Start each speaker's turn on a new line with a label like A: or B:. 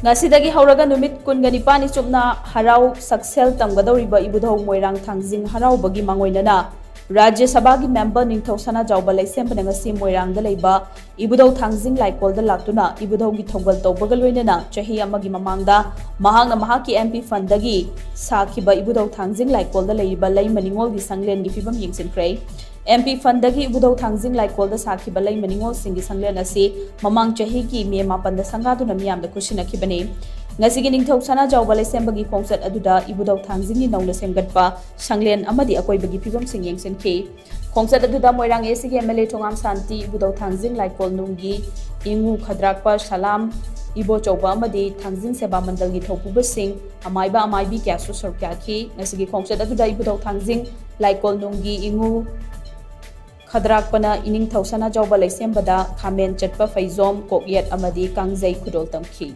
A: Ngasidagi houraga numit kunganipani chupna harao shaksel tamgadouriba Ibudhou Moirang Thangjing Haraoba mangoinana Rajya Sabha member Ningthou Sanajaoba Leishemba ngasi Moirang da leiba Ibudhou Thangjing Laikol Da Laktuna Ibudhou thougal toubaga loinana chahi amagi mamangda mahakna mahaki MP dagi shakhiba Ibudhou Thangjing Laikol Da Leima Ningol Sanglen phivam Yengsinkhre MP dagi Ibudhou Thangjing Laikol Da shakhiba Leima Ningol Sanglen asi mamang chahi ki me mapanda sangaduna miyamda kushinakibani Ngasidagi Ningthou Sanajaoba Leishemba gi khongset aduda Ibudhou Thangjing ni nauna semgatpa shanglen amadi akoibagi phivam sing yengshinkhre khongset aduda Moirang ACG MLA Thongam Santi Ibudhou Thangjing Laikol nunggi ingu khadrakpa salam ibo chauba amadi Thangjing seba mandal gi thopuba sing amaiba amaibi kyasu sorkyaki ngasigi khongset aduda Ibudhou Thangjing Laikol nunggi ingu khadrakpana Ningthou Sanajaoba Leishemba da khamen chatpa faizom kokyet amadi kangjai khudol tamki